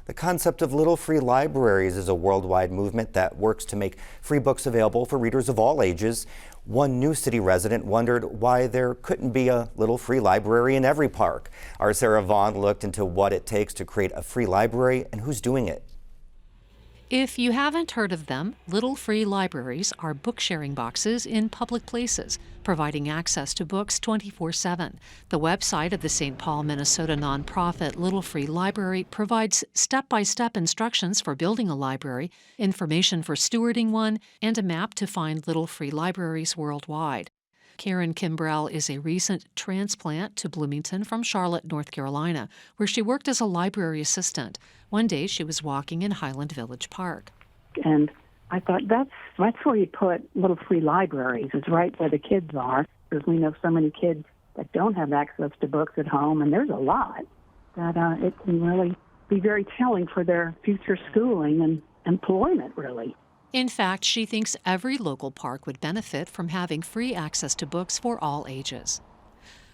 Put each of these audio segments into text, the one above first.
The concept of little free libraries is a worldwide movement that works to make free books available for readers of all ages. One New City resident wondered why there couldn't be a little free library in every park. Our Sarah Vaughn looked into what it takes to create a free library and who's doing it. If you haven't heard of them, little free libraries are book-sharing boxes in public places, providing access to books 24/7. The website of the St. Paul, Minnesota nonprofit Little Free Library provides step-by-step instructions for building a library, information for stewarding one, and a map to find little free libraries worldwide. Kimbrel is a recent transplant to Bloomington from Charlotte, North Carolina, where she worked as a library assistant. One day she was walking in Highland Village Park. And I thought that's where you put little free libraries, is right where the kids are, because we know so many kids that don't have access to books at home, and there's a lot, that it can really be very telling for their future schooling and employment, really. In fact, she thinks every local park would benefit from having free access to books for all ages.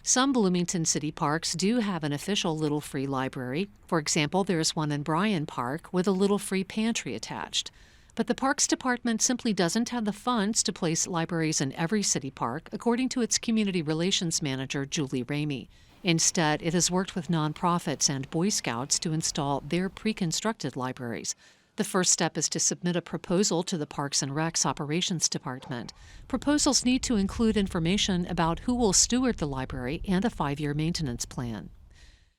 Some Bloomington city parks do have an official Little Free Library. For example, there's one in Bryan Park with a Little Free Pantry attached. But the Parks Department simply doesn't have the funds to place libraries in every city park, according to its Community Relations Manager, Julie Ramey. Instead, it has worked with nonprofits and Boy Scouts to install their pre-constructed libraries. The first step is to submit a proposal to the Parks and Recs Operations Department. Proposals need to include information about who will steward the library and a 5-year maintenance plan.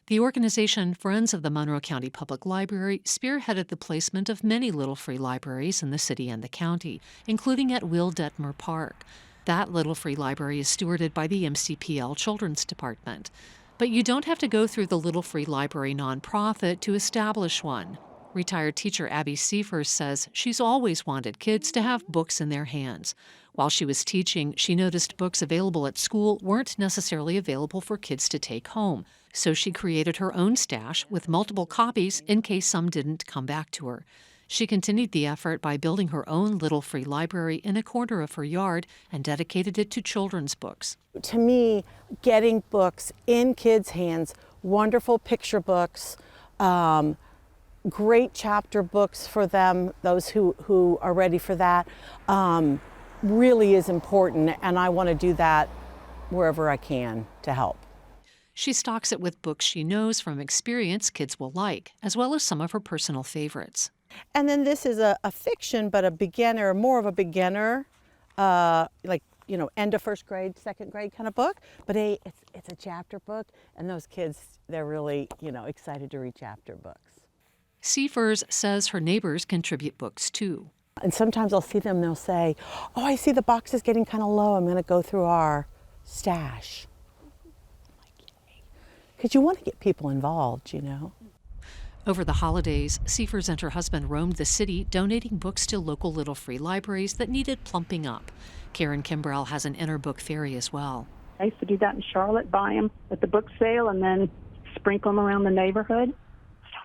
The organization Friends of the Monroe County Public Library spearheaded the placement of many little free libraries in the city and the county, including at Will Detmer Park. That little free library is stewarded by the MCPL Children's Department. But you don't have to go through the Little Free Library nonprofit to establish one. Retired teacher Abby Seifers says she's always wanted kids to have books in their hands. While she was teaching, she noticed books available at school weren't necessarily available for kids to take home. So she created her own stash with multiple copies in case some didn't come back to her. She continued the effort by building her own little free library in a corner of her yard and dedicated it to children's books. To me, getting books in kids' hands, wonderful picture books, great chapter books for them, those who are ready for that, really is important, and I want to do that wherever I can to help. She stocks it with books she knows from experience kids will like, as well as some of her personal favorites. And then this is a fiction, but a beginner, more of a beginner, end of first grade, second grade kind of book, but it's a chapter book, and those kids, they're really, excited to read chapter books. Seifers says her neighbors contribute books too. And sometimes I'll see them, they'll say, "Oh, I see the box is getting kind of low. I'm going to go through our stash." I'm like, yay. Because you want to get people involved, Over the holidays, Seifers and her husband roamed the city, donating books to local little free libraries that needed plumping up. Kimbrel has an inner book fairy as well. I used to do that in Charlotte, buy them at the book sale and then sprinkle them around the neighborhood.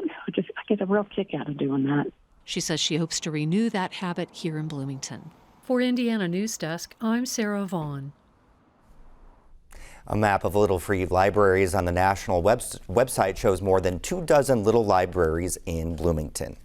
I get a real kick out of doing that. She says she hopes to renew that habit here in Bloomington. For Indiana News Desk, I'm Sarah Vaughn. A map of little free libraries on the national website shows more than 24 little libraries in Bloomington.